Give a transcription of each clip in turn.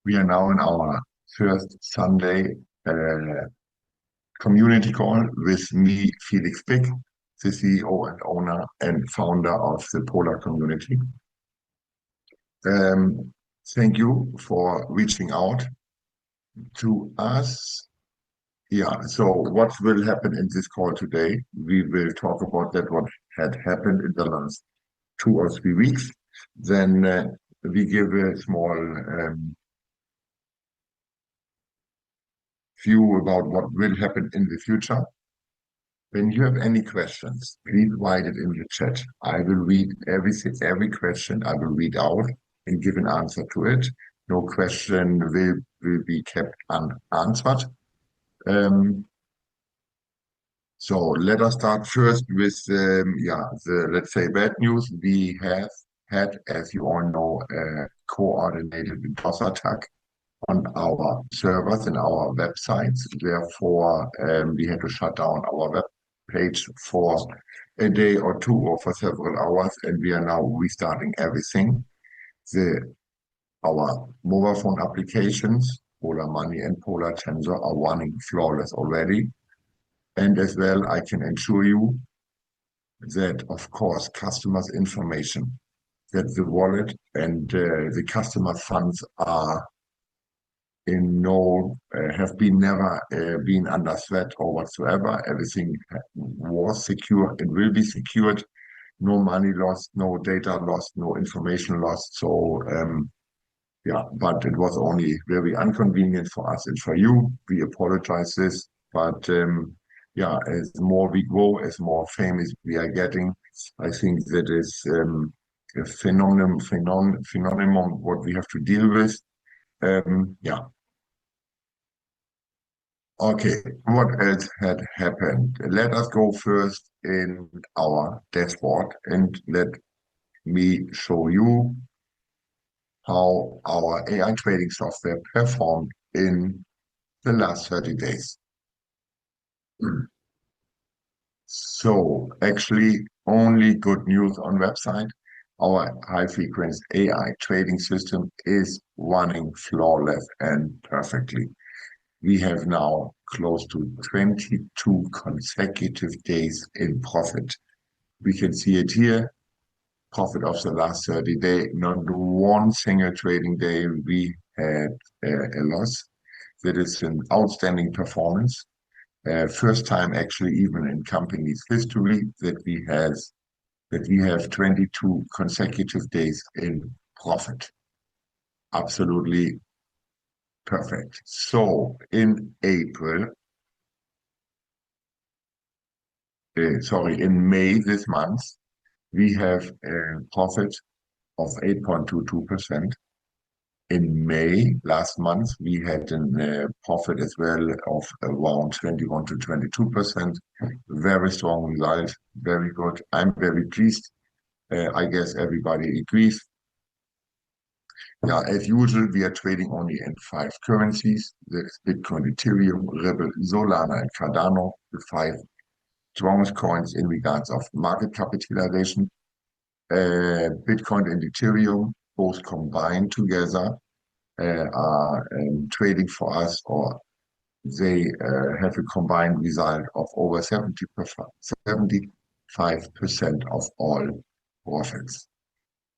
We are now in our first Sunday community call with me, Felix Pick, the CEO and owner and founder of the Polar community. Thank you for reaching out to us. Yeah, so what will happen in this call today? We will talk about what had happened in the last 2 or 3 weeks. Then we give a small view about what will happen in the future. When you have any questions, please write it in the chat. I will read every question I will read out and give an answer to it. No question will be kept unanswered. So let us start first with the let's say bad news. We have had, as you all know, a coordinated DDoS attack on our servers and our websites. Therefore, we had to shut down our web page for a day or two or for several hours, and we are now restarting everything. Our mobile phone applications, Polar Money and Polar Tensor, are running flawless already. And as well, I can assure you that, of course, customers' information, that the wallet and the customer funds are have never been under threat or whatsoever. Everything was secure and will be secured. No money lost, no data lost, no information lost. So but it was only very inconvenient for us and for you. We apologize this, but as more we grow, as more famous we are getting, I think that is a phenomenon what we have to deal with. Okay, what else had happened? Let us go first in our dashboard and let me show you how our AI trading software performed in the last 30 days. So actually only good news on website. Our high-frequency AI trading system is running flawless and perfectly. We have now close to 22 consecutive days in profit. We can see it here, profit of the last 30 days, not one single trading day we had a loss. That is an outstanding performance. First time actually even in company's history that we have 22 consecutive days in profit. Absolutely perfect. So in in May this month, we have a profit of 8.22%. In May last month, we had a profit as well of around 21 to 22%. Very strong result, very good. I'm very pleased. I guess everybody agrees. Yeah, as usual, we are trading only in 5 currencies. There's Bitcoin, Ethereum, Ripple, Solana, and Cardano, the 5 strongest coins in regards of market capitalization. Bitcoin and Ethereum, both combined together, are trading for us, or they have a combined result of over 75% of all profits.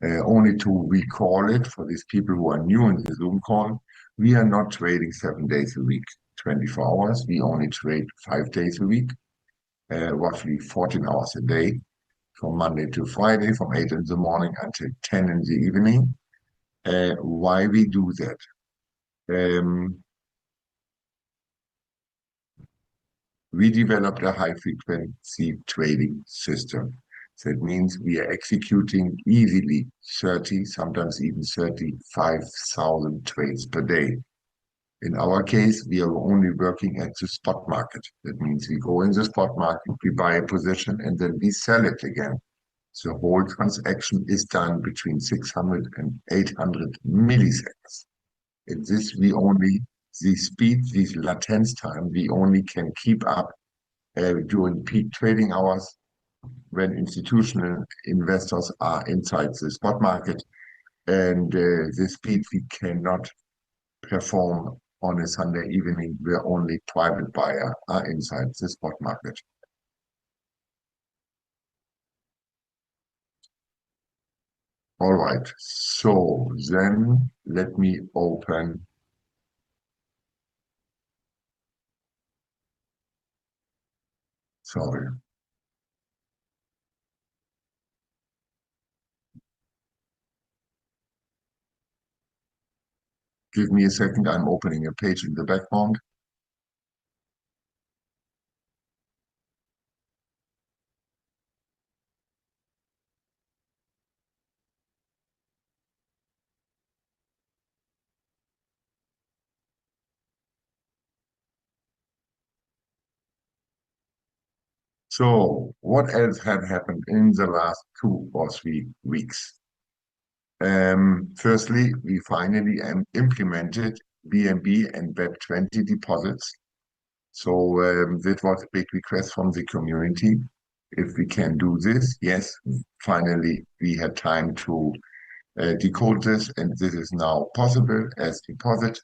Only to recall it for these people who are new in the Zoom call, we are not trading 7 days a week, 24 hours. We only trade 5 days a week, roughly 14 hours a day, from Monday to Friday, from 8 in the morning until 10 in the evening. Why we do that? We developed a high-frequency trading system. So it means we are executing easily 30, sometimes even 35,000 trades per day. In our case, we are only working at the spot market. That means we go in the spot market, we buy a position, and then we sell it again. The whole transaction is done between 600 and 800 milliseconds. In this, the speed, this latence time, we only can keep up during peak trading hours when institutional investors are inside the spot market. And the speed we cannot perform on a Sunday evening where only private buyers are inside the spot market. All right, so then let me open. Sorry. Give me a second. I'm opening a page in the background. So, what else had happened in the last 2 or 3 weeks? Firstly, we finally implemented BNB and Web20 deposits. So that was a big request from the community. If we can do this, yes, finally we had time to decode this, and this is now possible as deposit.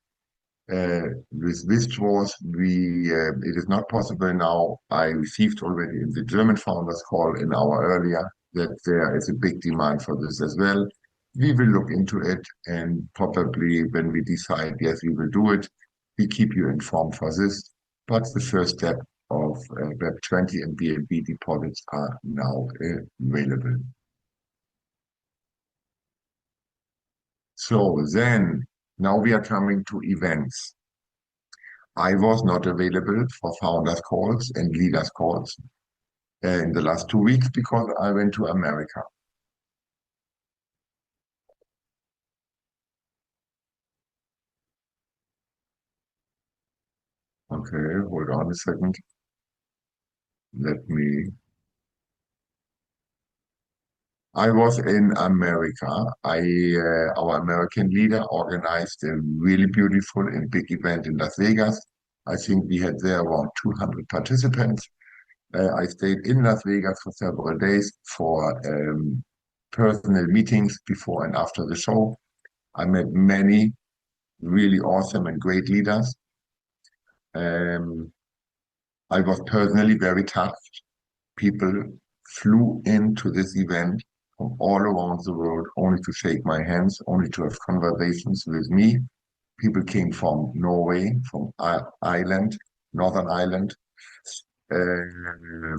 With withdrawals, it is not possible now. I received already in the German founders call an hour earlier that there is a big demand for this as well. We will look into it, and probably when we decide, yes, we will do it, we keep you informed for this. But the first step of Web20 and BNB deposits are now available. So then, now we are coming to events. I was not available for founders calls and leaders calls in the last 2 weeks because I went to America. Okay, hold on a second. Let me. I was in America. Our American leader organized a really beautiful and big event in Las Vegas. I think we had there around 200 participants. I stayed in Las Vegas for several days for personal meetings before and after the show. I met many really awesome and great leaders. Um, I was personally very touched. People flew into this event from all around the world only to shake my hands, only to have conversations with me. People came from Norway, from Ireland, Northern Ireland,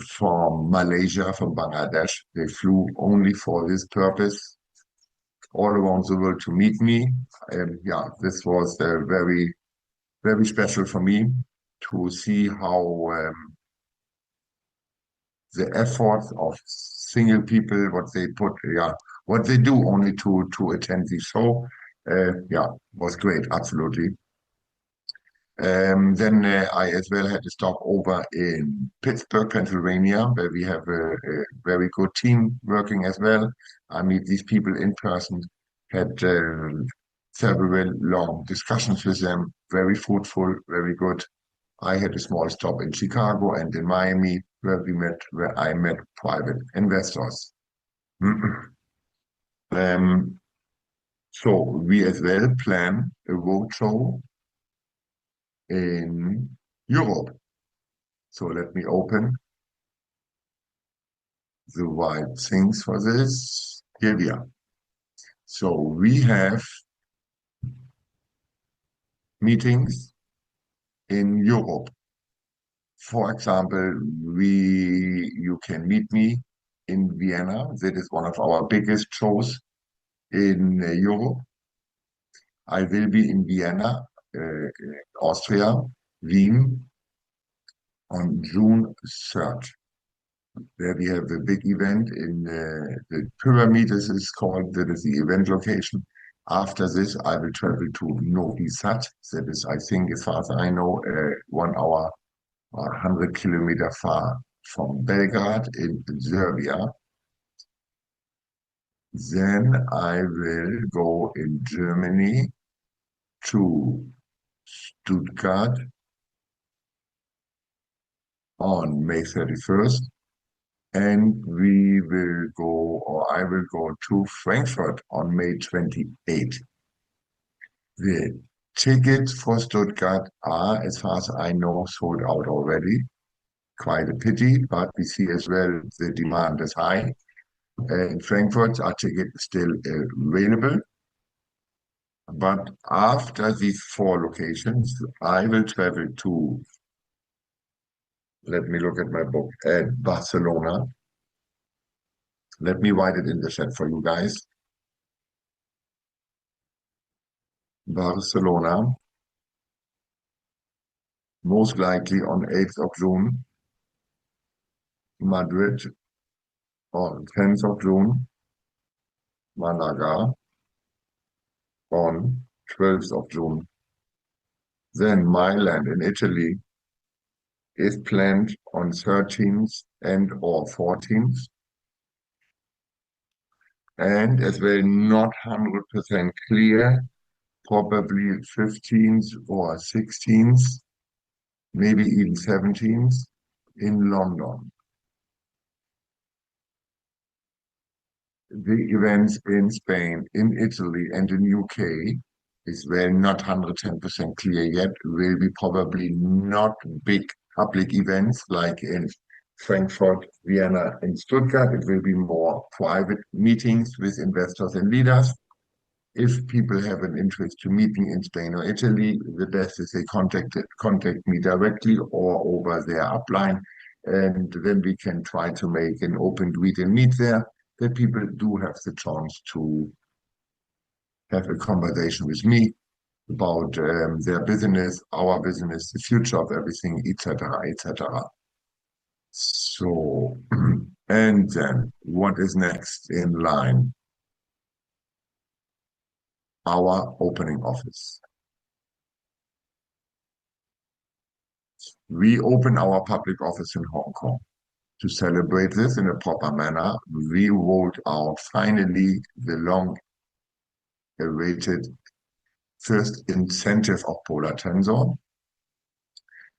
from Malaysia, from Bangladesh. They flew only for this purpose all around the world to meet me. Yeah, this was very, very special for me to see how the efforts of single people, what they put, yeah, what they do only to attend the show, yeah, was great, absolutely. Then I as well had a stop over in Pittsburgh, Pennsylvania, where we have a very good team working as well. I meet these people in person, had several long discussions with them, very fruitful, very good. I had a small stop in Chicago and in Miami where I met private investors. Um, so we as well plan a roadshow in Europe. So let me open the right things for this. Here we are. So we have meetings in Europe. For example, you can meet me in Vienna. That is one of our biggest shows in Europe. I will be in Vienna, Austria, Wien on June 3rd. There we have a big event in the Pyramid, this is called, that is the event location. After this, I will travel to Novi Sad. That is, I think, as far as I know, 1 hour or 100 kilometers far from Belgrade in Serbia. Then I will go in Germany to Stuttgart on May 31st. And we will go, or I will go to Frankfurt on May 28th. Tickets for Stuttgart are, as far as I know, sold out already. Quite a pity, but we see as well the demand is high. In Frankfurt, our ticket is still available. But after these four locations, I will travel to, let me look at my book, at Barcelona. Let me write it in the chat for you guys. Barcelona, most likely on 8th of June. Madrid on 10th of June. Malaga on 12th of June. Then Milan in Italy is planned on 13th and or 14th. And as well, not 100% clear, probably 15th or 16th, maybe even 17th in London. The events in Spain, in Italy, and in UK is well not 110% clear yet. Will be probably not big public events like in Frankfurt, Vienna, and Stuttgart. It will be more private meetings with investors and leaders. If people have an interest to meet me in Spain or Italy, the best is they contact me directly or over their upline, and then we can try to make an open greet and meet there. That people do have the chance to have a conversation with me about their business, our business, the future of everything, etc., etc. So, and then what is next in line? Our opening office. We open our public office in Hong Kong. To celebrate this in a proper manner, we rolled out finally the long-awaited first incentive of Polar Tensor.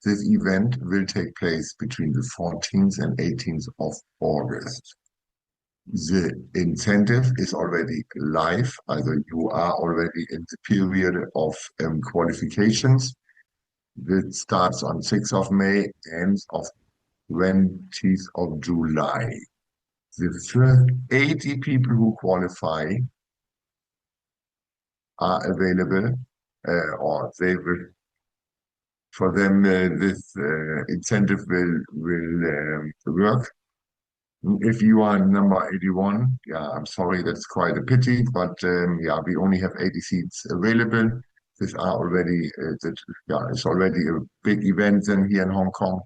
This event will take place between the 14th and 18th of August. The incentive is already live, either you are already in the period of qualifications. It starts on 6th of May, ends of 20th of July. The first 80 people who qualify are available, or they will, for them, this incentive will work. If you are number 81, yeah, I'm sorry, that's quite a pity, but yeah, we only have 80 seats available. These are already, yeah, it's already a big event then here in Hong Kong.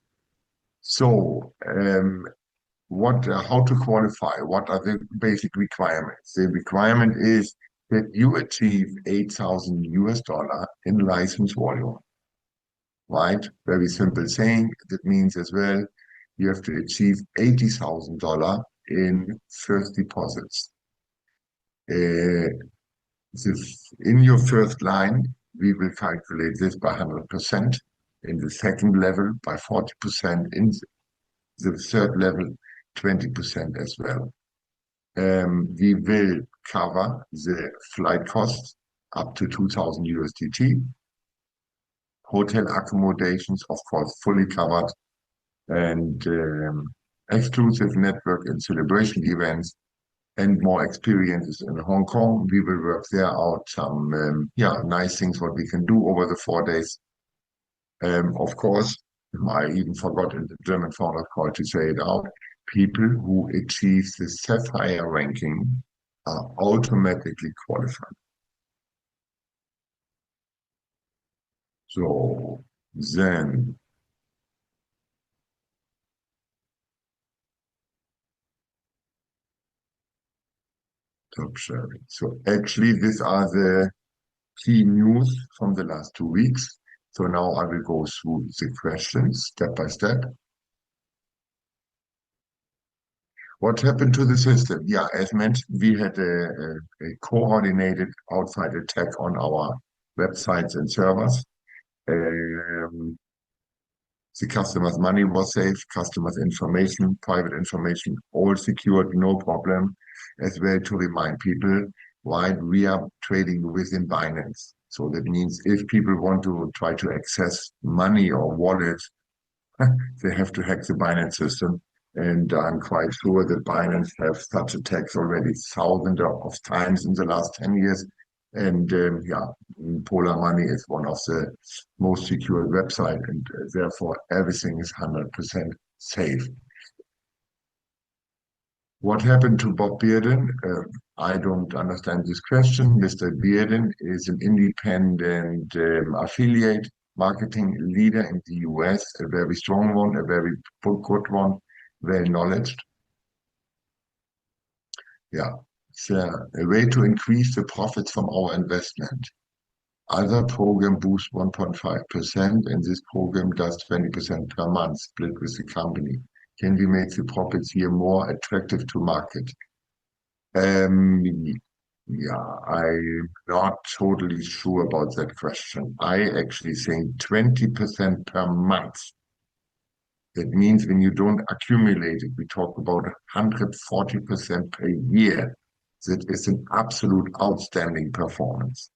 So, how to qualify? What are the basic requirements? The requirement is that you achieve 8,000 US dollar in license volume, right? Very simple saying. That means as well, you have to achieve $80,000 in first deposits. In your first line, we will calculate this by 100%. In the second level, by 40%. In the third level, 20% as well. We will cover the flight costs up to 2,000 USDT. Hotel accommodations, of course, fully covered, and exclusive network and celebration events, and more experiences in Hong Kong. We will work there out some nice things what we can do over the 4 days. Of course, I even forgot in the German Founders Call to say it out. People who achieve the Sapphire ranking are automatically qualified. So then top sharing. So actually, these are the key news from the last 2 weeks. So now I will go through the questions step by step. What happened to the system? Yeah, as mentioned, we had a coordinated outside attack on our websites and servers. The customer's money was safe, customer's information, private information, all secured, no problem. As well to remind people why we are trading within Binance. So that means if people want to try to access money or wallets, they have to hack the Binance system. And I'm quite sure that Binance have such attacks already thousands of times in the last 10 years. And yeah, Polar Money is one of the most secure website, and therefore everything is 100% safe. What happened to Bob Bearden? I don't understand this question. Mr. Bearden is an independent affiliate marketing leader in the US, a very strong one, a very good one, well knowledged. Yeah, it's a way to increase the profits from our investment. Other program boosts 1.5%, and this program does 20% per month, split with the company. Can we make the profits here more attractive to market? Um, yeah, I'm not totally sure about that question. I actually think 20% per month. That means when you don't accumulate it, we talk about 140% per year. That is an absolute outstanding performance.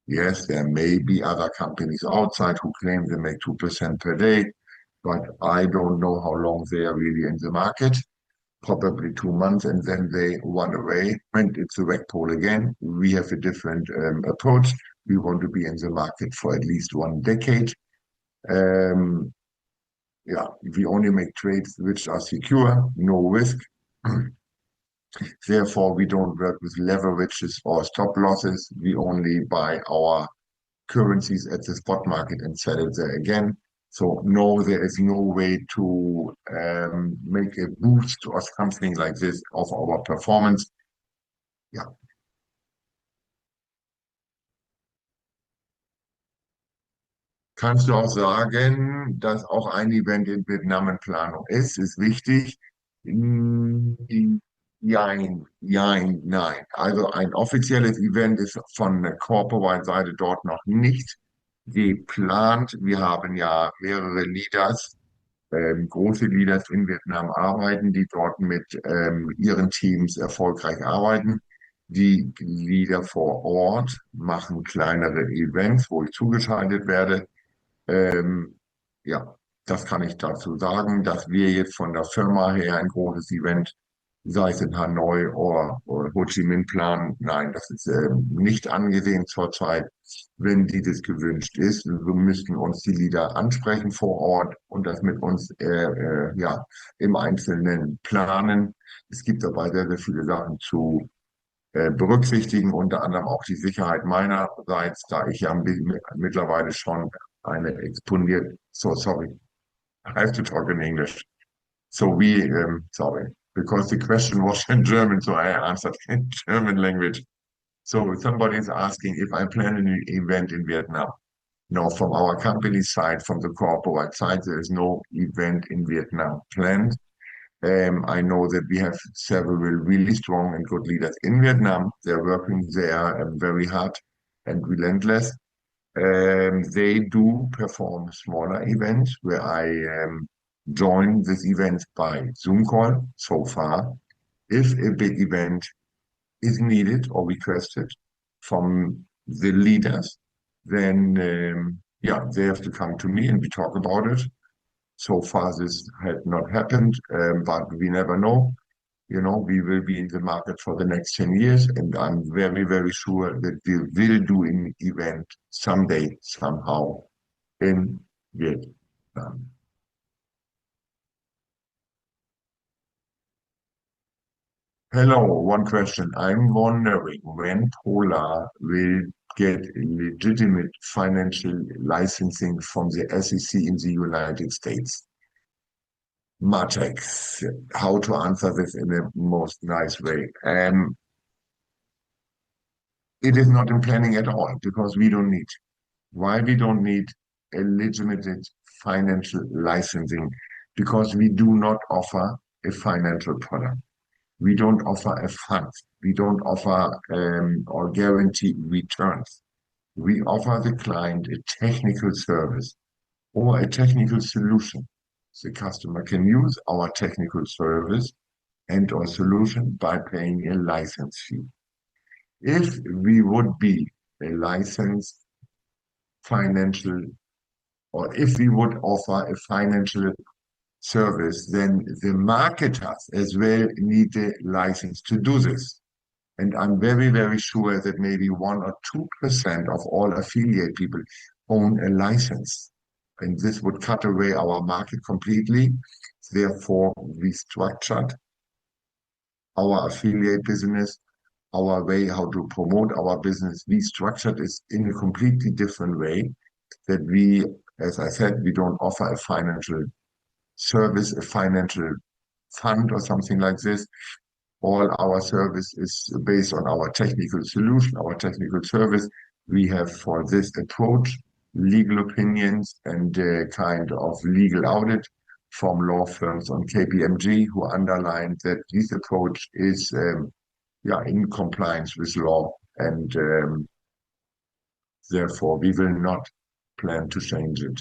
Yes, there may be other companies outside who claim they make 2% per day, but I don't know how long they are really in the market. Probably 2 months, and then they run away. And it's a reg poll again. We have a different approach. We want to be in the market for at least 1 decade. Um, yeah, we only make trades which are secure, no risk. Therefore, we don't work with leverages or stop losses. We only buy our currencies at the spot market and sell it there again. So no, there is no way to make a boost or something like this of our performance. Ja, kannst du auch sagen, dass auch ein Event in Vietnam in Planung ist? Ist wichtig? Mm, Jein, jein, nein. Also ein offizielles Event ist von der Corporate-Seite dort noch nicht geplant. Wir haben ja mehrere Leaders, große Leaders in Vietnam arbeiten, die dort mit ihren Teams erfolgreich arbeiten. Die Leader vor Ort machen kleinere Events, wo ich zugeschaltet werde. Ähm, ja, das kann ich dazu sagen, dass wir jetzt von der Firma her ein großes Event, sei es in Hanoi oder Ho Chi Minh planen. Nein, das ist nicht angesehen zurzeit. Wenn dieses gewünscht ist, so müssten uns die Leader ansprechen vor Ort und das mit uns ja, im Einzelnen planen. Es gibt dabei sehr, sehr viele Sachen zu berücksichtigen, unter anderem auch die Sicherheit meinerseits, da ich ja mittlerweile schon eine exponiert. So, sorry, I have to talk in English. So sorry, because the question was in German, so I answered in German language. So somebody is asking if I plan an event in Vietnam. No, from our company side, from the corporate side, there is no event in Vietnam planned. I know that we have several really strong and good leaders in Vietnam. They're working there very hard and relentless. They do perform smaller events where I join this event by Zoom call so far. If a big event is needed or requested from the leaders, then yeah, they have to come to me and we talk about it. So far, this had not happened, but we never know. You know, we will be in the market for the next 10 years, and I'm very, very sure that we will do an event someday, somehow in Vietnam. Hello, one question. I'm wondering when Polar will get legitimate financial licensing from the SEC in the United States. Matrix, how to answer this in the most nice way. It is not in planning at all because we don't need. Why we don't need a legitimate financial licensing? Because we do not offer a financial product. We don't offer a fund. We don't offer or guarantee returns. We offer the client a technical service or a technical solution. The customer can use our technical service and or solution by paying a license fee. If we would be a licensed financial, or if we would offer a financial service, then the marketers as well need the license to do this. And I'm very, very sure that maybe 1 or 2% of all affiliate people own a license. And this would cut away our market completely. Therefore, we structured our affiliate business, our way how to promote our business. We structured it in a completely different way that we, as I said, we don't offer a financial service, a financial fund or something like this. All our service is based on our technical solution, our technical service. We have for this approach legal opinions and a kind of legal audit from law firms on KPMG who underlined that this approach is in compliance with law, and therefore we will not plan to change it.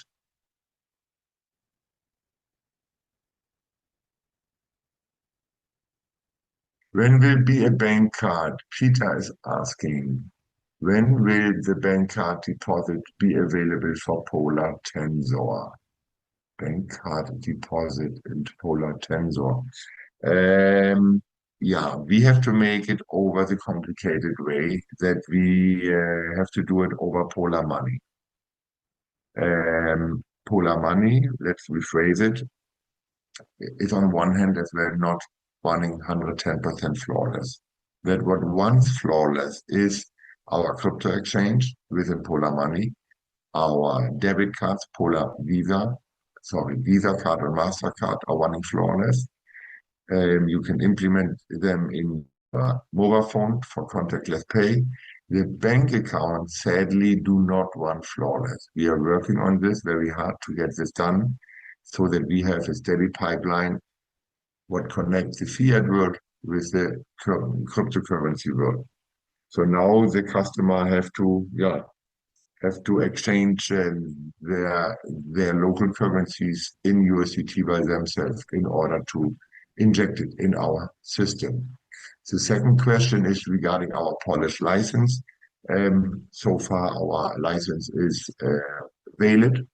When will be a bank card? Peter is asking. When will the bank card deposit be available for Polar Tensor? Bank card deposit in Polar Tensor. Yeah, we have to make it over the complicated way that we have to do it over Polar Money. Polar Money, let's rephrase it, is on one hand as well not running 110% flawless. That what once flawless is our crypto exchange within Polar Money, our debit cards, Visa card or MasterCard are running flawless. You can implement them in mobile phone for contactless pay. The bank accounts sadly do not run flawless. We are working on this very hard to get this done so that we have a steady pipeline what connects the fiat world with the cryptocurrency world. So now the customer have to exchange their local currencies in USDT by themselves in order to inject it in our system. The second question is regarding our Polish license. So far, our license is valid.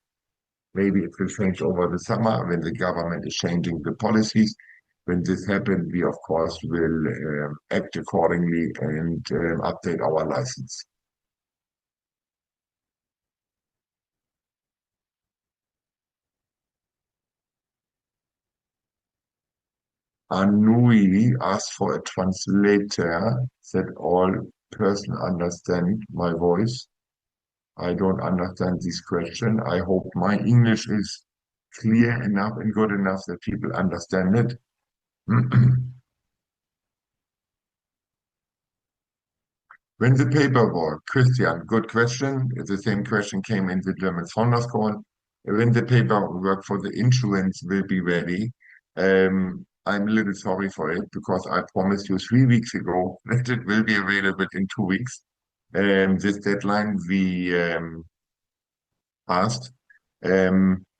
Maybe it will change over the summer when the government is changing the policies. When this happens, we of course will act accordingly and update our license. Anui asked for a translator that all person understand my voice. I don't understand this question. I hope my English is clear enough and good enough that people understand it. When the paperwork, Christian, good question. The same question came in the German founders call. When the paperwork for the insurance will be ready, I'm a little sorry for it because I promised you 3 weeks ago that it will be available in 2 weeks. This deadline we asked.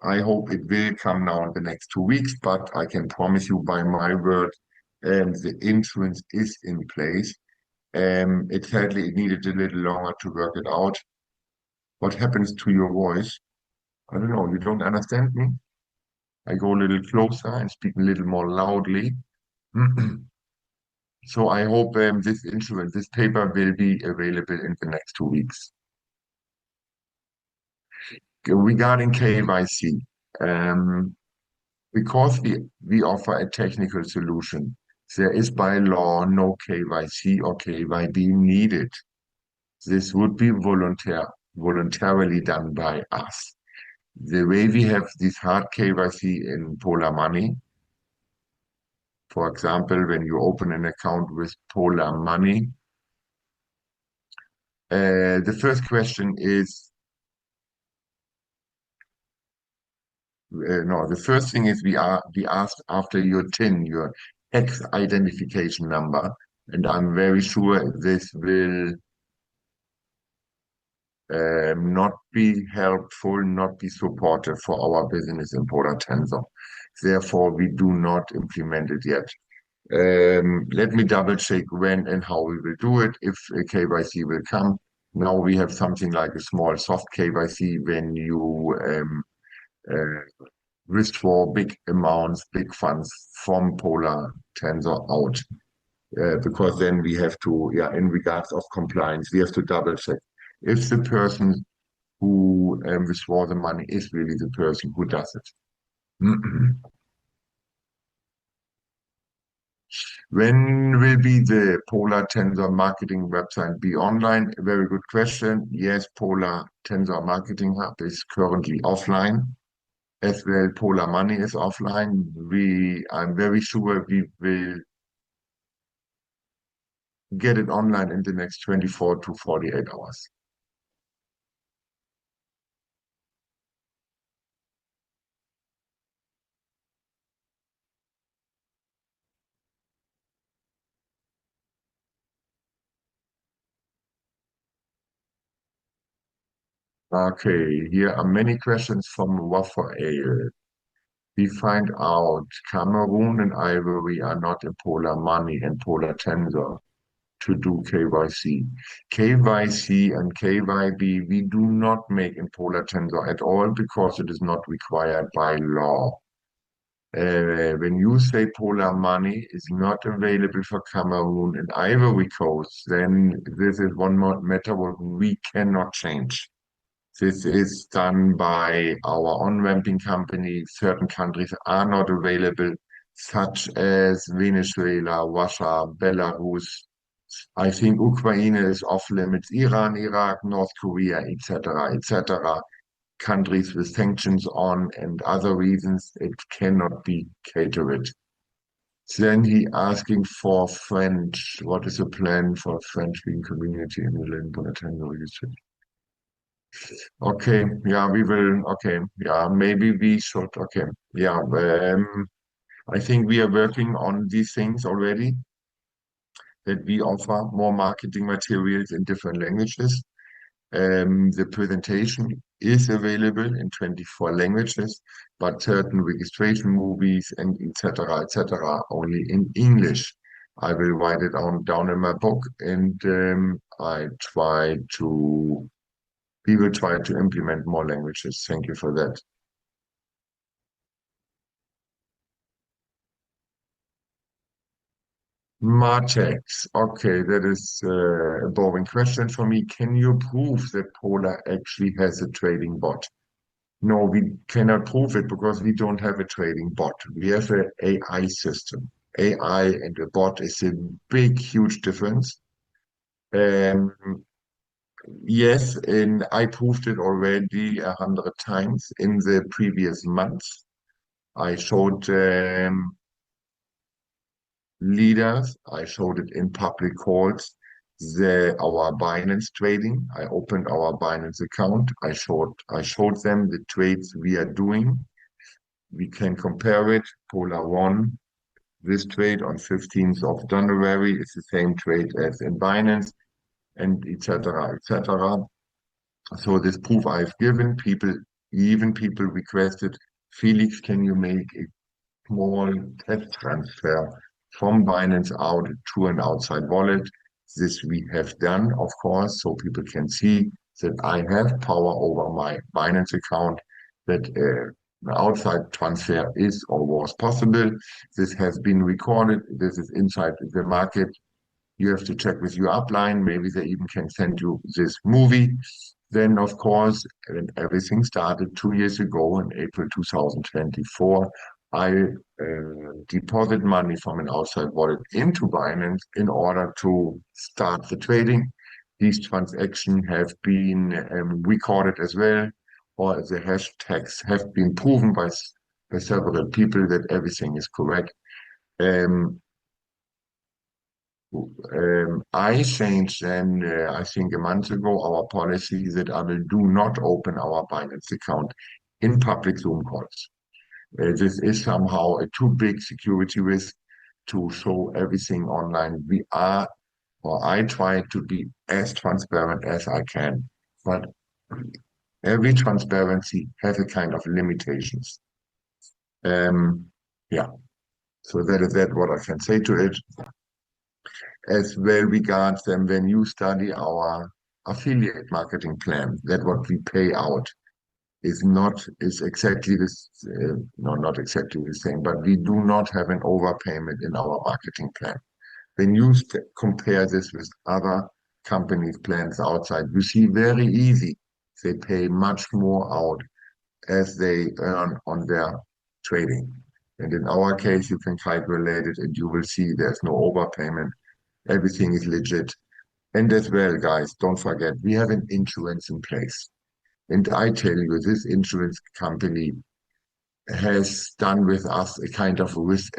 I hope it will come now in the next 2 weeks, but I can promise you by my word, the insurance is in place. It needed a little longer to work it out. What happens to your voice? I don't know. You don't understand me? I go a little closer and speak a little more loudly. So I hope this paper will be available in the next 2 weeks. Regarding KYC, because we offer a technical solution, there is by law no KYC or KYB needed. This would be voluntarily done by us. The way we have this hard KYC in Polar Money, for example, when you open an account with Polar Money, the first question is, no, the first thing is we asked after your TIN, your tax identification number, and I'm very sure this will not be helpful, not be supportive for our business in Polar Tensor. Therefore, we do not implement it yet. Let me double check when and how we will do it, if a KYC will come. Now we have something like a small soft KYC when you withdraw big amounts, big funds from Polar Tensor out. Because then we have to, yeah, in regards of compliance, we have to double check if the person who withdraw the money is really the person who does it. When will be the Polar Tensor marketing website be online? A very good question. Yes, Polar Tensor Marketing Hub is currently offline. As well, Polar Money is offline. I'm very sure we will get it online in the next 24 to 48 hours. Okay, here are many questions from Waffle Ale. We find out Cameroon and Ivory are not in Polar Money and Polar Tensor to do KYC. KYC and KYB we do not make in Polar Tensor at all because it is not required by law. When you say Polar Money is not available for Cameroon and Ivory Coast, then this is one more matter what we cannot change. This is done by our on-ramping company. Certain countries are not available, such as Venezuela, Russia, Belarus. I think Ukraine is off limits, Iran, Iraq, North Korea, etc., etc. Countries with sanctions on and other reasons, it cannot be catered. Then he asking for French. What is the plan for French-speaking community in the Limbo region? Okay, yeah, we will. Okay, yeah, maybe we should. Okay, yeah. I think we are working on these things already. That we offer more marketing materials in different languages. The presentation is available in 24 languages, but certain registration movies and etc. only in English. I will write it down in my book, and we will try to implement more languages. Thank you for that. Martex. Okay, that is a boring question for me. Can you prove that Polar actually has a trading bot? No, we cannot prove it because we don't have a trading bot. We have an AI system. AI and a bot is a big, huge difference. Um, yes, and I proved it already 100 times in the previous months. I showed leaders. I showed it in public calls. Our Binance trading. I opened our Binance account. I showed them the trades we are doing. We can compare it. Polar won this trade on 15th of January. It's the same trade as in Binance, and etc. etc. So this proof I've given people, even people requested, Felix, can you make small test transfer from Binance out to an outside wallet. This we have done, of course, so people can see that I have power over my Binance account, that an outside transfer is or was possible. This has been recorded. This is inside the market. You have to check with your upline. Maybe they even can send you this movie. Then, of course, when everything started 2 years ago in April 2024, I deposit money from an outside wallet into Binance in order to start the trading. These transactions have been recorded as well, or the hashtags have been proven by several people that everything is correct. Um, I changed then, I think a month ago, our policy that I will do not open our Binance account in public Zoom calls. This is somehow a too big security risk to show everything online. Or I try to be as transparent as I can, but every transparency has a kind of limitations. Um, yeah, so that is that what I can say to it. As well regards them when you study affiliate marketing plan, that what we pay out is exactly this, no, not exactly the same, but we do not have an overpayment in our marketing plan. When you compare this with other companies' plans outside, you see very easy they pay much more out as they earn on their trading. And in our case, you can calculate it and you will see there's no overpayment. Everything is legit. And as well, guys, don't forget, we have an insurance in place. And I tell you, this insurance company has done with us a kind of risk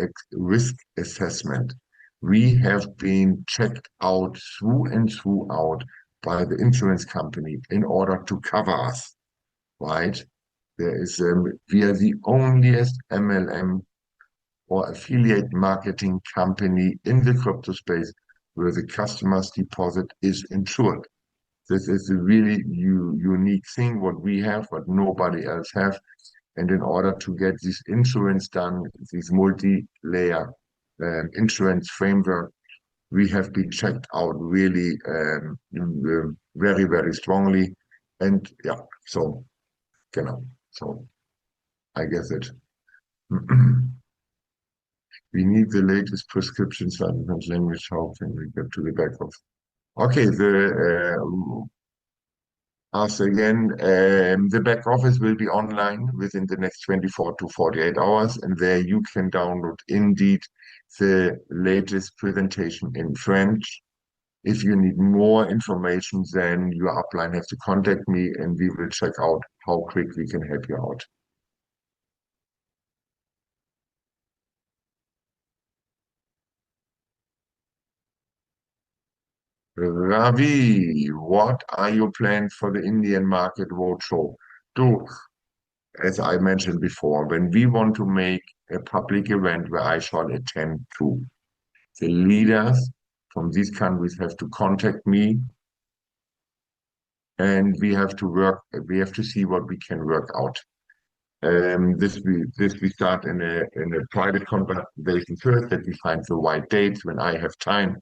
assessment. We have been checked out through and throughout by the insurance company in order to cover us, right? We are the onlyest MLM or affiliate marketing company in the crypto space where the customer's deposit is insured. This is a really unique thing what we have, what nobody else have. And in order to get this insurance done, this multi-layer insurance framework, we have been checked out really very, very strongly. And yeah, so, so I guess it. We need the latest prescriptions and language. How can we get to the back of? Okay, ask again. The back office will be online within the next 24 to 48 hours, and there you can download indeed the latest presentation in French. If you need more information, then your upline has to contact me, and we will check out how quick we can help you out. Ravi, what are your plans for the Indian market roadshow? Do, as I mentioned before, when we want to make a public event where I shall attend to, the leaders from these countries have to contact me and we have to see what we can work out. This we start in a private conversation first, that we find the right dates when I have time.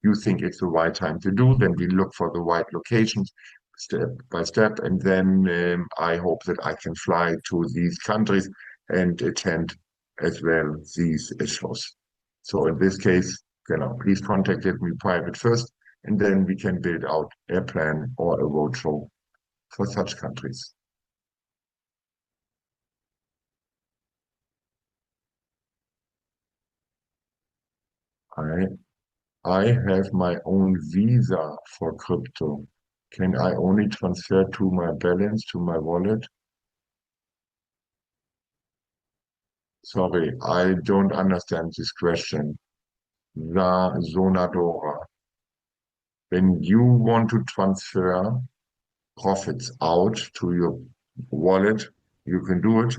You think it's the right time to do, then we look for the right locations step by step, and then I hope that I can fly to these countries and attend as well these shows. So in this case, please contact me private first, and then we can build out a plan or a roadshow for such countries. I I have my own Visa for crypto. Can I only transfer to my balance to my wallet? Sorry, I don't understand this question. La Zonadora. When you want to transfer profits out to your wallet, you can do it.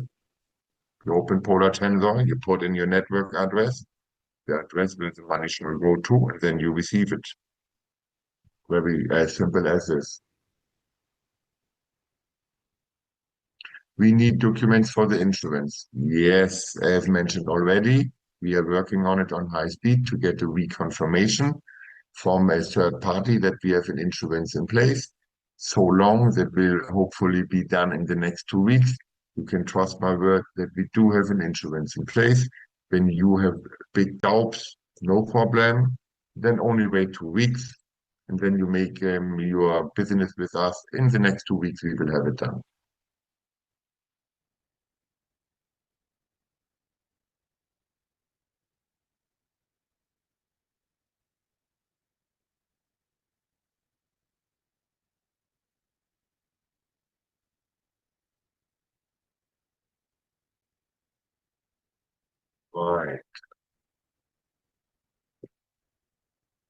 You open Polar Tensor, you put in your network address, the address where the money shall go to, and then you receive it. Very as simple as this. We need documents for the insurance. Yes, as mentioned already, we are working on it on high speed to get a reconfirmation from a third party that we have an insurance in place. So long that will hopefully be done in the next 2 weeks. You can trust my word that we do have an insurance in place. When you have big doubts, no problem. Then only wait 2 weeks, and then you make your business with us. In the next 2 weeks, we will have it done. Right.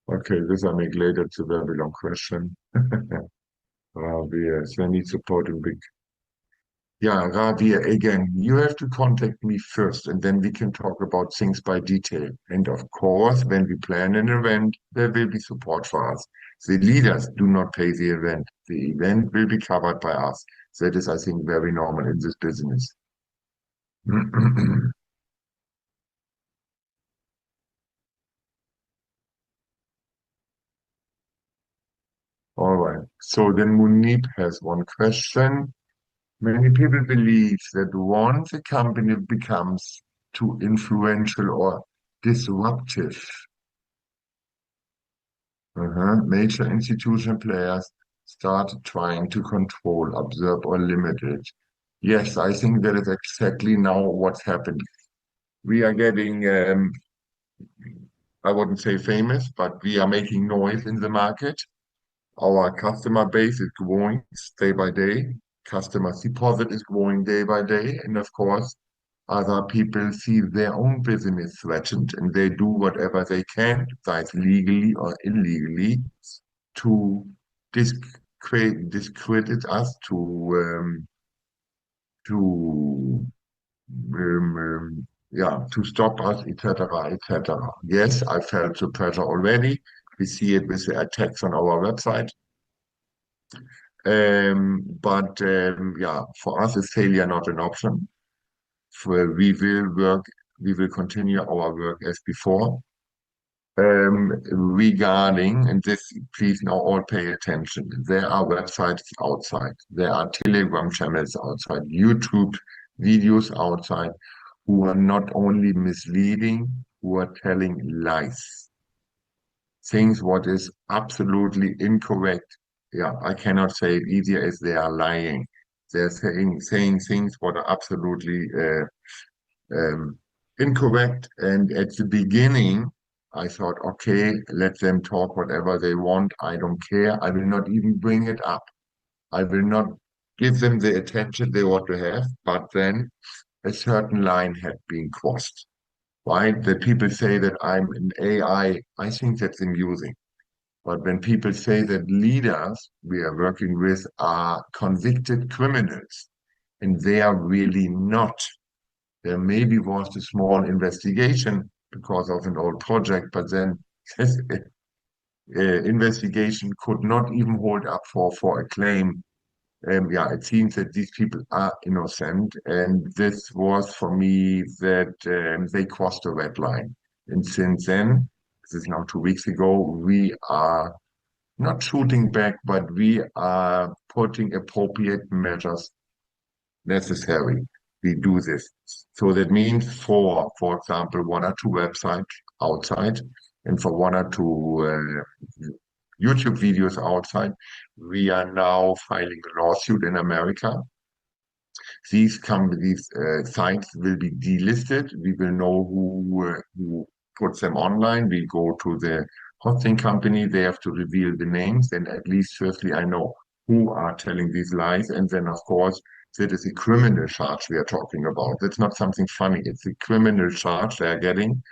Okay, this I make later. It's a very long question. Rabia, so I need support in big. Yeah, Rabia, again, you have to contact me first, and then we can talk about things by detail. And of course, when we plan an event, there will be support for us. The leaders do not pay the event. The event will be covered by us. That is, I think, very normal in this business. All right. So then Munib has one question. Many people believe that once a company becomes too influential or disruptive, major institutional players start trying to control, observe, or limit it. Yes, I think that is exactly now what's happening. We are getting, I wouldn't say famous, but we are making noise in the market. Our customer base is growing day by day. Customer deposit is growing day by day. And of course, other people see their own business threatened and they do whatever they can, either legally or illegally, to discredit us, to yeah, to stop us, etc., etc. Yes, I felt the pressure already. We see it with the attacks on our website. But yeah, for us, is failure not an option? We will work, we will continue our work as before. Regarding, and this, please now all pay attention. There are websites outside, there are Telegram channels outside, YouTube videos outside who are not only misleading, who are telling lies, things what is absolutely incorrect. Yeah, I cannot say it easier as they are lying. They're saying things what are absolutely um, incorrect. And at the beginning, I thought, okay, let them talk whatever they want. I don't care. I will not even bring it up. I will not give them the attention they want to have. But then a certain line had been crossed, right? That people say that I'm an I think that's amusing. But when people say that leaders we are working with are convicted criminals, and they are really not. There maybe was a small investigation because of an old project, but then this investigation could not even hold up for a claim. Yeah, it seems that these people are innocent, and this was for me that they crossed the red line. And since then, this is now 2 weeks ago, we are not shooting back, but we are putting appropriate measures necessary. We do this. So that means for example, one or two websites outside, and for one or two YouTube videos outside, we are now filing a lawsuit in America. These sites will be delisted. We will know who puts them online. We go to the hosting company. They have to reveal the names. And at least firstly, I know who are telling these lies. And then, of course, that is a criminal charge we are talking about. That's not something funny. It's a criminal charge they are getting.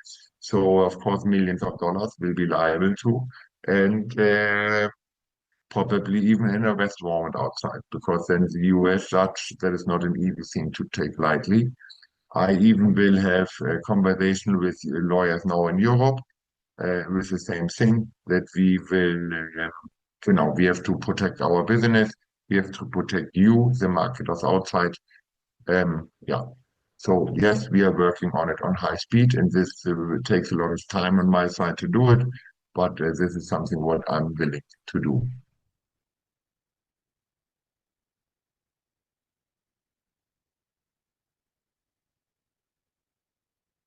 So, of course, millions of dollars will be liable to. And probably even an arrest warrant outside, because then the US judge, that is not an easy thing to take lightly. I even will have a conversation with lawyers now in Europe with the same thing, that we will, we have to protect our business, we have to protect you, the marketers outside. Yeah. So yes, we are working on it on high speed, and this takes a lot of time on my side to do it, but this is something what I'm willing to do.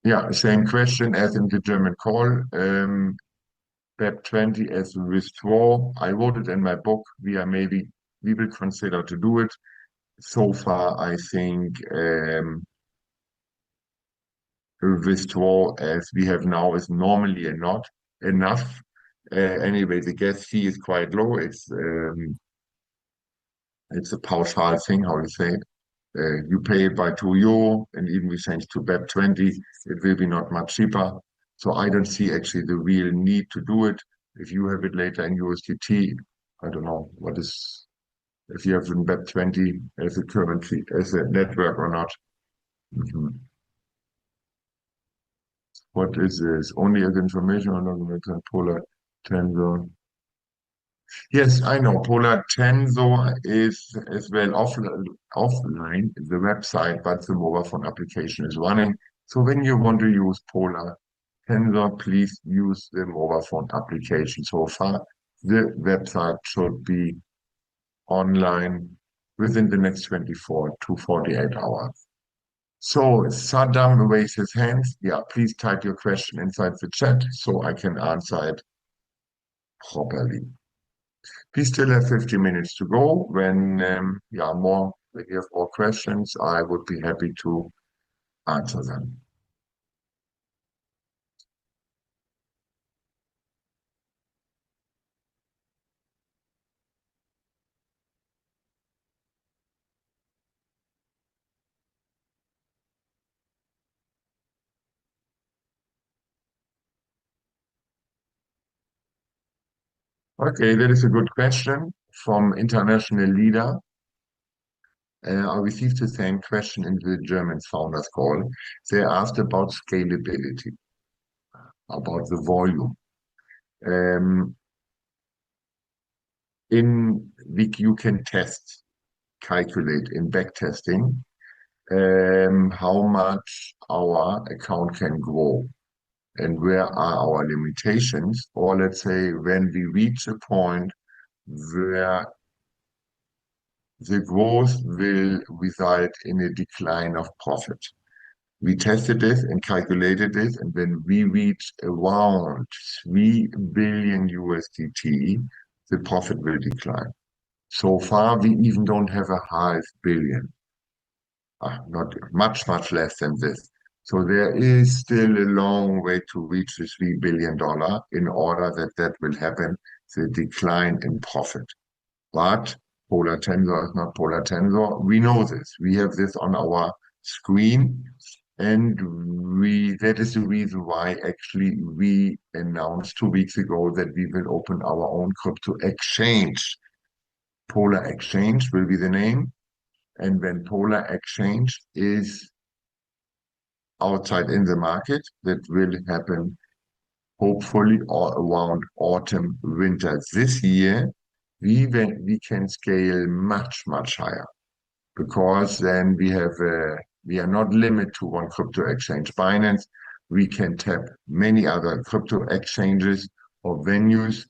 Yeah, same question as in the German call. BEP 20 as a withdraw. I wrote it in my book. We will consider to do it. So far, I think a withdraw as we have now is normally not enough. Anyway, the gas fee is quite low. It's a pauschal thing, how you say it. You pay it by €2, and even we change to BEP 20, it will be not much cheaper. So I don't see actually the real need to do it. If you have it later in USDT, I don't know what is, if you have in BEP 20 as a currency, as a network or not. Mhm. What is this? Only as information or not Polar Tensor. Yes, I know. Polar Tensor is as well offline, the website, but the mobile phone application is running. So when you want to use Polar Tensor, please use the mobile phone application. So far, the website should be online within the next 24 to 48 hours. So Saddam raised his hands. Yeah, please type your question inside the chat so I can answer it properly. We still have 50 minutes to go. When if you have more questions, I would be happy to answer them. Okay, that is a good question from international leader. I received the same question in the German founders call. They asked about scalability, about the volume. Um, you can calculate in backtesting how much our account can grow and where are our limitations, or let's say when we reach a point where the growth will result in a decline of profit. We tested this and calculated this, and when we reach around 3 billion USDT, the profit will decline. So far, we even don't have a half billion, not much, much less than this. So there is still a long way to reach the $3 billion in order that that will happen, the decline in profit. But Polar Tensor is not Polar Tensor. We know this. We have this on our screen, and that is the reason why actually we announced 2 weeks ago that we will open our own crypto exchange. Polar Exchange will be the name. And when Polar Exchange is outside in the market, that will happen hopefully all around autumn, winter this year. We can scale much, much higher because then we are not limited to one crypto exchange, Binance. We can tap many other crypto exchanges or venues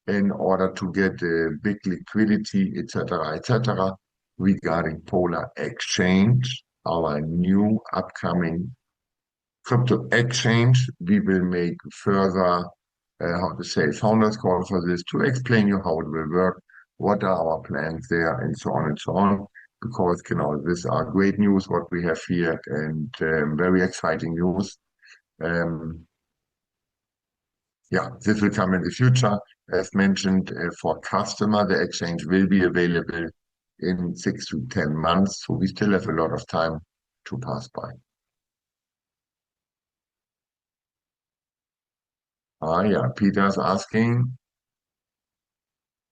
in order to get big liquidity, etc., etc. Regarding Polar Exchange, our new upcoming crypto exchange, we will make further, how to say, founders call for this to explain you how it will work, what are our plans there, and so on and so on. Because, these are great news what we have here and very exciting news. Um, yeah, this will come in the future. As mentioned, for customer, the exchange will be available in 6 to 10 months. So we still have a lot of time to pass by. Yeah, Peter's asking,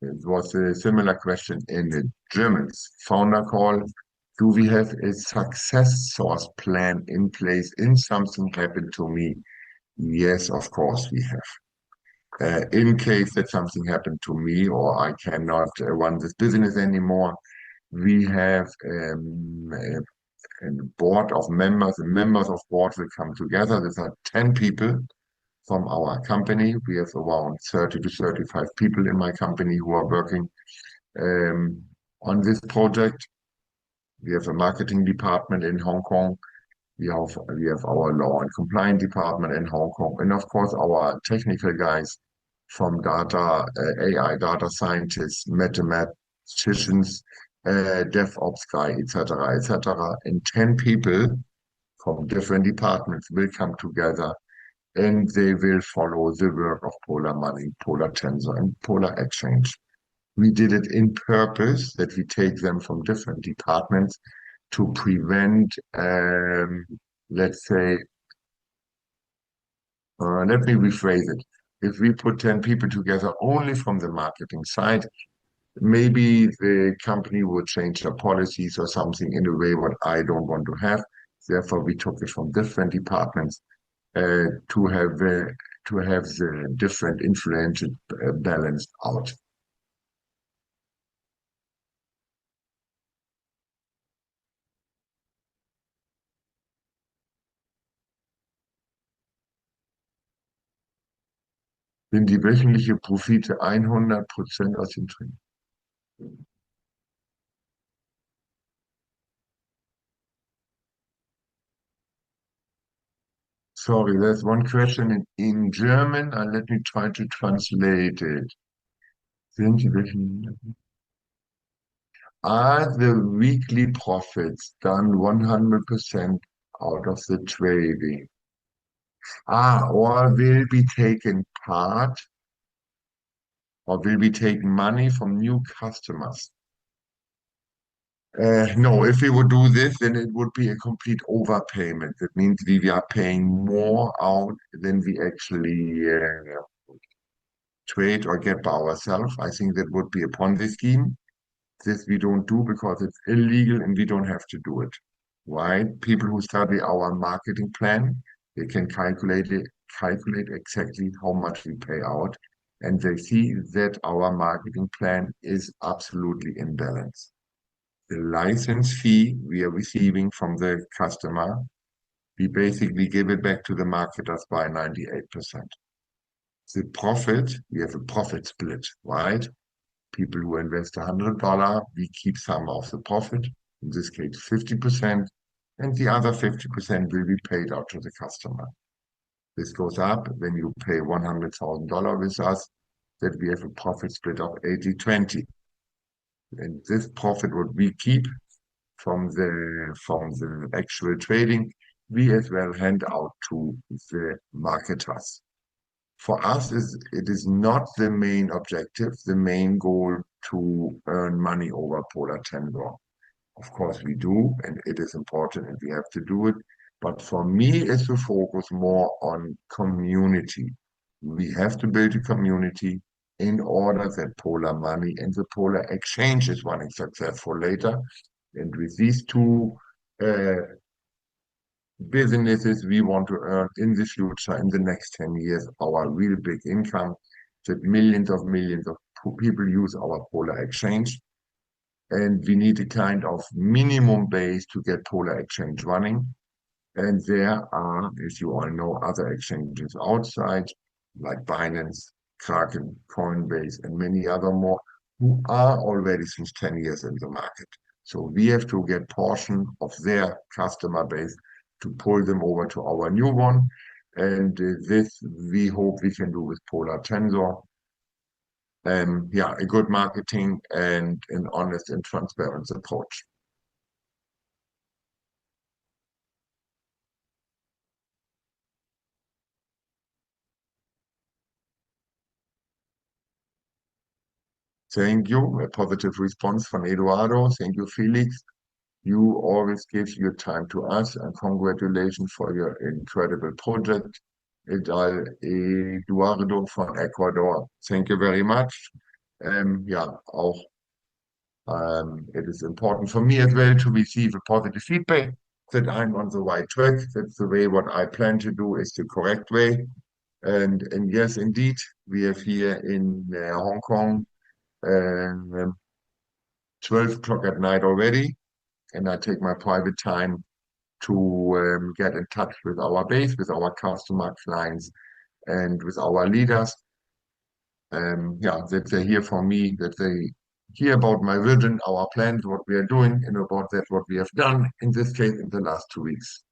it was a similar question in the German founder call. Do we have a success source plan in place in something happened to me? Yes, of course we have. In case that something happened to me or I cannot run this business anymore, we have a board of members. The members of board will come together. These are 10 people from our company. We have around 30 to 35 people in my company who are working on this project. We have a marketing department in Hong Kong. We have our law and compliance department in Hong Kong, and of course our technical guys from AI data scientists, mathematicians, DevOps guy, etc., etc. And 10 people from different departments will come together and they will follow the work of Polar Money, Polar Tensor, and Polar Exchange. We did it in purpose that we take them from different departments to prevent, let's say, let me rephrase it. If we put 10 people together only from the marketing side, maybe the company would change their policies or something in a way what I don't want to have. Therefore, we took it from different departments to have the different influence balanced out. Sind die wöchentliche Profite 100% aus dem Training? Sorry, there's one question in German, and let me try to translate it. Are the weekly profits done 100% out of the trading? Or will be taken part, or will be taken money from new customers? No, if we would do this, then it would be a complete overpayment. That means we are paying more out than we actually trade or get by ourselves. I think that would be a Ponzi scheme. This we don't do because it's illegal and we don't have to do it. Right? People who study our marketing plan, they can calculate exactly how much we pay out, and they see that our marketing plan is absolutely in balance. The license fee we are receiving from the customer, we basically give it back to the marketers by 98%. The profit, we have a profit split, right? People who invest $100, we keep some of the profit, in this case 50%, and the other 50% will be paid out to the customer. This goes up when you pay $100,000 with us, that we have a profit split of 80-20. And this profit what we keep from the actual trading, we as well hand out to the marketers. For us, it is not the main objective, the main goal to earn money over Polar Tensor. Of course, we do, and it is important, and we have to do it. But for me, it's to focus more on community. We have to build a community in order that Polar Money and the Polar Exchange is running successful later. And with these two uh, businesses we want to earn in the future, in the next 10 years, our real big income, that millions of people use our Polar Exchange. And we need a kind of minimum base to get Polar Exchange running. And there are, as you all know, other exchanges outside, like Binance, Kraken, Coinbase, and many other more, who are already since 10 years in the market. So we have to get portion of their customer base to pull them over to our new one. And this we hope we can do with Polar Tensor. Yeah, a good marketing and an honest and transparent approach. Thank you. A positive response from Eduardo. Thank you, Felix. You always give your time to us, and congratulations for your incredible project. Eduardo from Ecuador. Thank you very much. Ja, auch it is important for me as well to receive a positive feedback that I'm on the right track. That's the way what I plan to do is the correct way. And yes, indeed, we have here in Hong Kong 12 o'clock at night already, and I take my private time to get in touch with our base, with our customer clients, and with our leaders. Yeah, that they hear from me, that they hear about my vision, our plans, what we are doing, and about that, what we have done, in this case, in the last 2 weeks.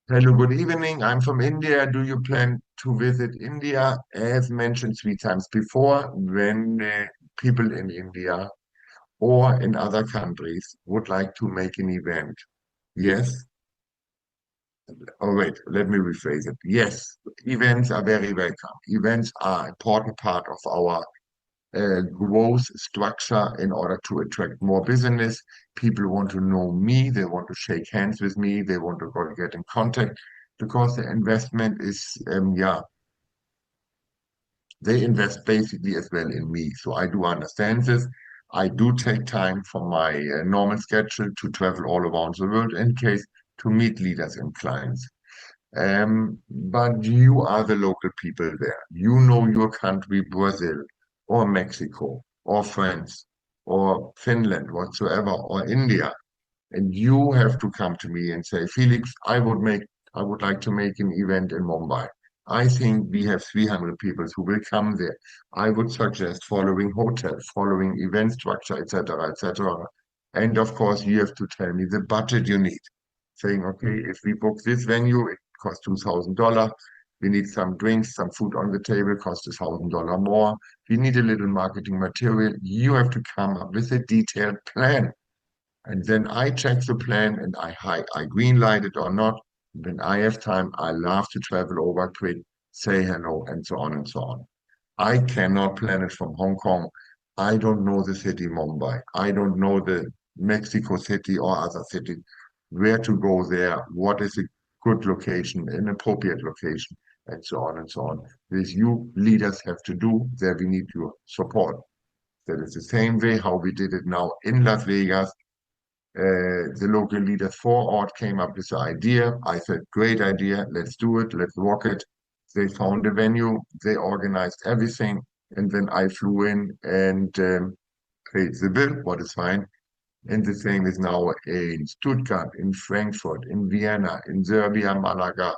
Hello, good evening. I'm from India. Do you plan to visit India? As mentioned 3 times before, when people in India or in other countries would like to make an event. Yes. Oh, wait, let me rephrase it. Yes, events are very welcome. Events are an important part of our growth structure in order to attract more business. People want to know me, they want to shake hands with me, they want to go get in contact because the investment is, yeah, they invest basically as well in me. So I do understand this. I do take time from my normal schedule to travel all around the world in case to meet leaders and clients. But you are the local people there. You know your country, Brazil, or Mexico, or France, or Finland, whatsoever, or India. And you have to come to me and say, Felix, I would like to make an event in Mumbai. I think we have 300 people who will come there. I would suggest following hotels, following event structure, etc., etc. And of course, you have to tell me the budget you need. saying, okay, if we book this venue, it costs $2,000. We need some drinks, some food on the table, costs $1,000 more. We need a little marketing material. You have to come up with a detailed plan. And then I check the plan and I green light it or not. When I have time, I love to travel over quick, say hello, and so on and so on. I cannot plan it from Hong Kong. I don't know the city Mumbai. I don't know the Mexico City or other city. Where to go there? What is a good location, an appropriate location, and so on and so on. This you leaders have to do. There we need your support. That is the same way how we did it now in Las Vegas. The local leaders for Ort came up with the idea. I said, great idea, let's do it, let's rock it. They found a venue, they organized everything, and then I flew in and paid the bill, what is fine. And the same is now in Stuttgart, in Frankfurt, in Vienna, in Serbia, Malaga,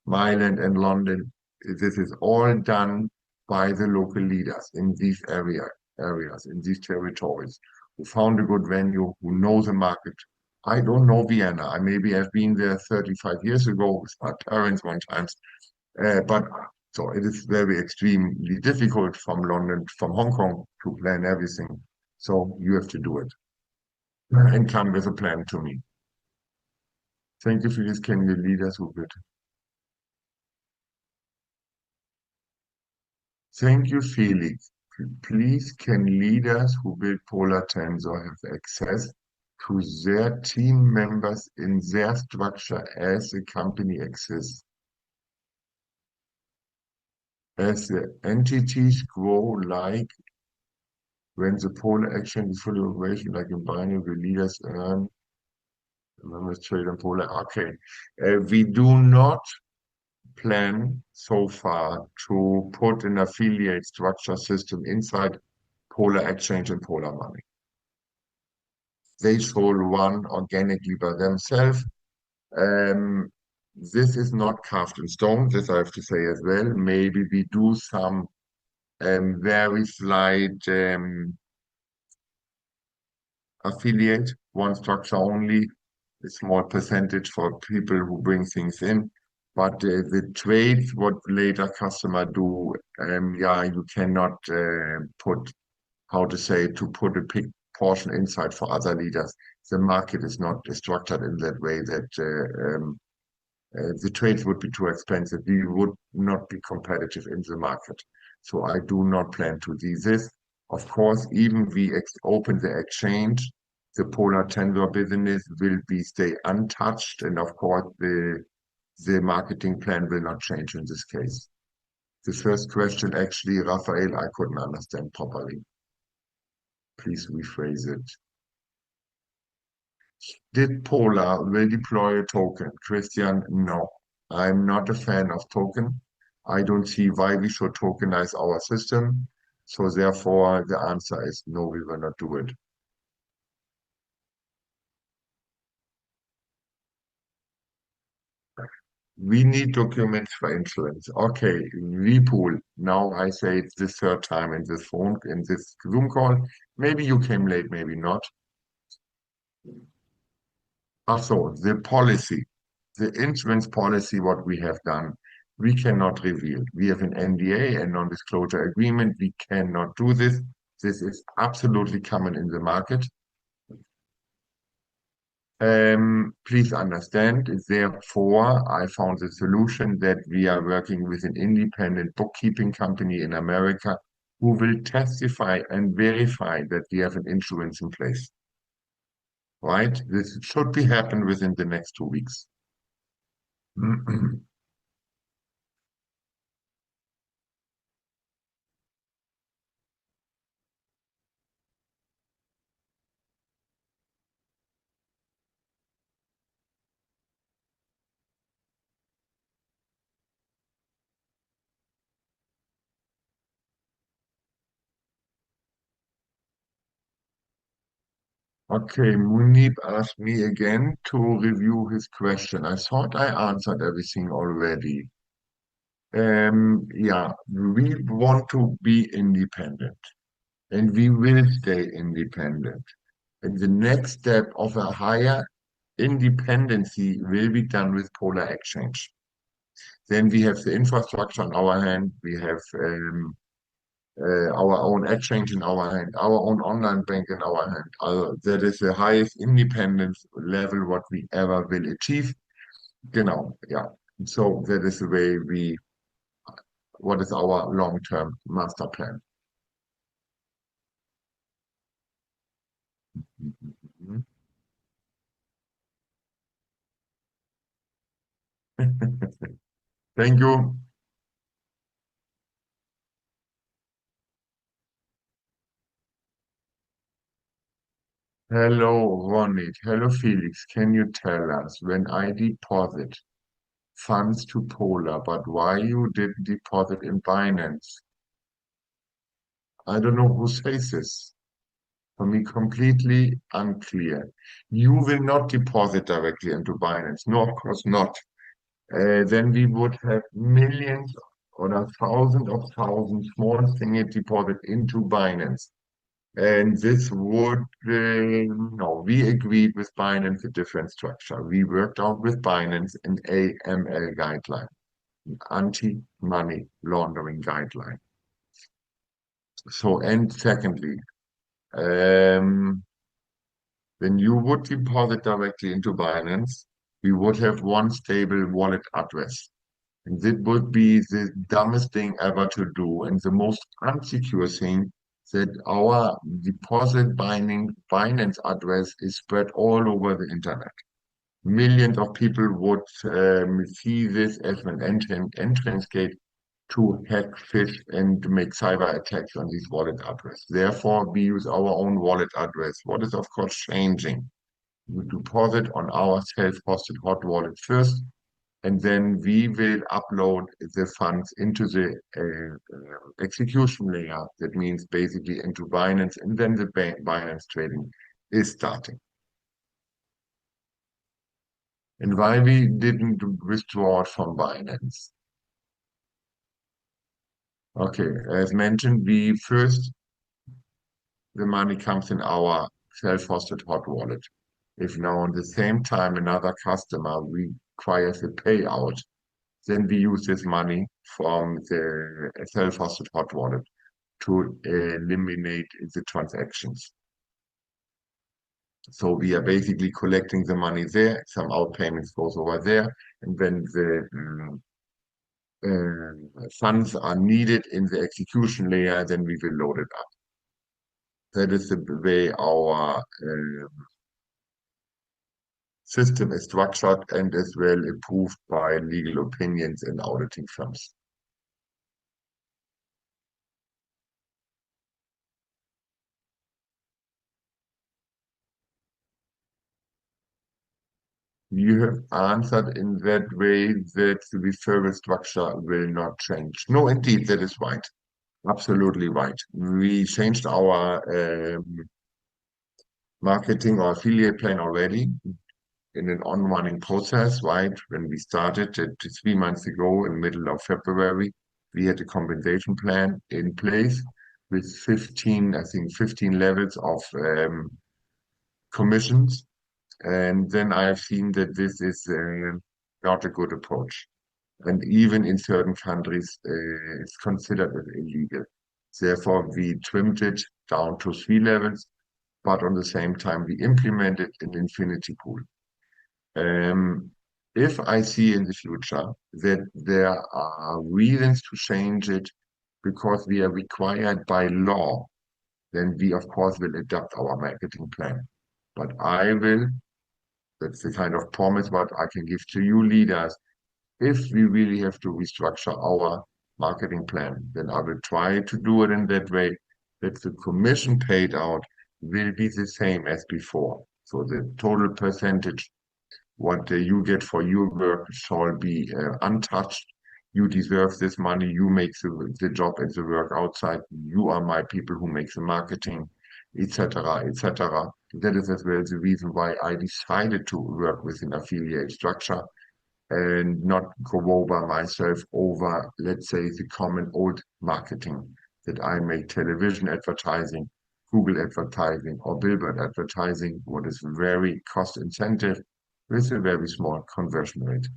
Milan, and London. This is all done by the local leaders in these areas, in these territories, who found a good venue, who know the market. I don't know Vienna. I maybe have been there 35 years ago with my parents one time. But so it is very extremely difficult from London, from Hong Kong to plan everything. So you have to do it and come with a plan to me. Thank you for this. Can you lead us with it? Thank you, Felix. Please, can leaders who build Polar Tensor have access to their team members in their structure as the company exists? As the entities grow, like when the Polar action is fully operational, like in binary, the leaders earn members trade on Polar. Okay. We do not plan so far to put an affiliate structure system inside Polar Exchange and Polar Money. They shall run organically by themselves. Um, this is not carved in stone, this I have to say as well. Maybe we do some very slight affiliate, one structure only, a small percentage for people who bring things in. But the trades, what later customer do, yeah, you cannot put, how to say, to put a big portion inside for other leaders. The market is not structured in that way that the trades would be too expensive. We would not be competitive in the market. So I do not plan to do this. Of course, even we open the exchange, the Polar Tensor business will be stay untouched, and of course the marketing plan will not change in this case. The first question, actually, Raphael, I couldn't understand properly. Please rephrase it. Did Polar will deploy a token? Christian, no. I'm not a fan of token. I don't see why we should tokenize our system. So therefore, the answer is no, we will not do it. We need documents for insurance. Okay, repool. Now I say it's the third time in this phone, in this Zoom call. Maybe you came late, maybe not. Also, the policy, the insurance policy, what we have done, we cannot reveal. We have an NDA, a non-disclosure agreement. We cannot do this. This is absolutely common in the market. Please understand, therefore, I found the solution that we are working with an independent bookkeeping company in America who will testify and verify that we have an insurance in place. Right? This should be happen within the next 2 weeks. Okay, Munib asked me again to review his question. I thought I answered everything already. Yeah, we want to be independent and we will stay independent. And the next step of a higher independency will be done with Polar Exchange. Then we have the infrastructure on our hand. We have our own exchange in our hand, our own online bank in our hand. That is the highest independence level what we ever will achieve. Genau, yeah. So that is the way what is our long-term master plan. Mhm. Thank you. Hello, Ronit. Hello, Felix. Can you tell us when I deposit funds to Polar, but why you didn't deposit in Binance? I don't know who says this. For me, completely unclear. You will not deposit directly into Binance. No, of course not. Then we would have millions or thousands small single deposit into Binance. And this would, no, we agreed with Binance a different structure. We worked out with Binance an AML guideline, anti-money laundering guideline. So, and secondly, um, when you would deposit directly into Binance, we would have one stable wallet address. And that would be the dumbest thing ever to do and the most unsecure thing that our deposit binding Binance address is spread all over the internet. Millions of people would see this as an entrance gate to hack, phish, and make cyber attacks on this wallet address. Therefore, we use our own wallet address. What is, of course, changing? You deposit on our self-hosted hot wallet first, and then we will upload the funds into the execution layer. That means basically into Binance, and then the Binance trading is starting. And why we didn't withdraw it from Binance? Okay, as mentioned, we first the money comes in our self-hosted hot wallet. If now at the same time another customer requires a payout, then we use this money from the self-hosted hot wallet to eliminate the transactions. So we are basically collecting the money there, some outpayments goes over there, and when the funds are needed in the execution layer, then we will load it up. That is the way our system is structured and is well approved by legal opinions and auditing firms. You have answered in that way that the referral structure will not change. No, indeed, that is right. Absolutely right. We changed our marketing or affiliate plan already in an on-running process, right? When we started it 3 months ago in the middle of February, we had a compensation plan in place with 15, I think 15 levels of commissions. And then I've seen that this is not a good approach. And even in certain countries, it's considered as illegal. Therefore, we trimmed it down to 3 levels, but on the same time, we implemented an infinity pool. Um, if I see in the future that there are reasons to change it because we are required by law, then we, of course, will adapt our marketing plan. But that's the kind of promise what I can give to you leaders. If we really have to restructure our marketing plan, then I will try to do it in that way that the commission paid out will be the same as before. So the total percentage what you get for your work shall be untouched. You deserve this money. You make the job and the work outside. You are my people who make the marketing, etc., etc. That is as well the reason why I decided to work with an affiliate structure and not go over myself over, let's say, the common old marketing that I make television advertising, Google advertising, or billboard advertising, what is very cost incentive with a very small conversion rate.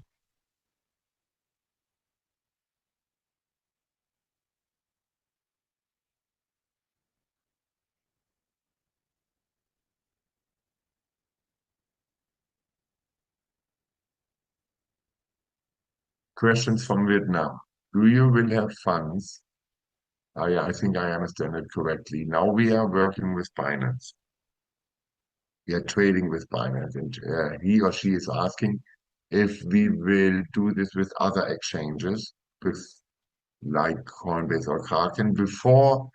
Questions from Vietnam. Do you will have funds? I think I understand it correctly. Now we are working with Binance. We are trading with Binance, and he or she is asking if we will do this with other exchanges, with like Coinbase or Kraken, before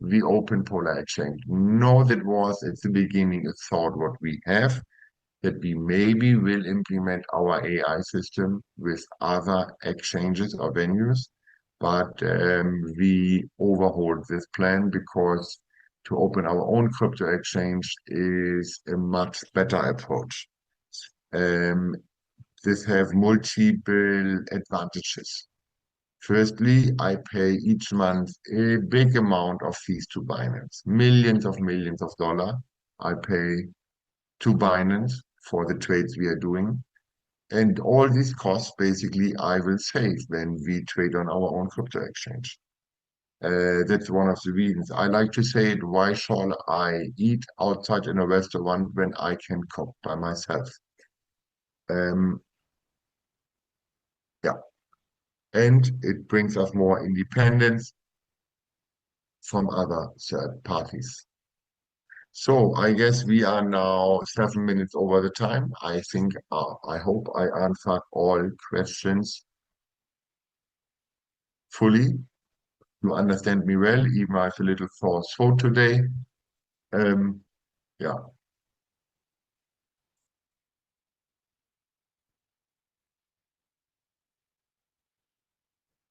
we open Polar Exchange. No, that was at the beginning a thought what we have, that we maybe will implement our AI system with other exchanges or venues, but we overhauled this plan because to open our own crypto exchange is a much better approach. Um, this have multiple advantages. Firstly, I pay each month a big amount of fees to Binance, millions of dollars. I pay to Binance for the trades we are doing. And all these costs, basically, I will save when we trade on our own crypto exchange. That's one of the reasons. I like to say it, why shall I eat outside in a restaurant when I can cook by myself? Um, yeah, and it brings us more independence from other third parties. So I guess we are now 7 minutes over the time. I think, I hope I answered all questions fully. You understand me well, even I have a little sore throat today. Um, yeah.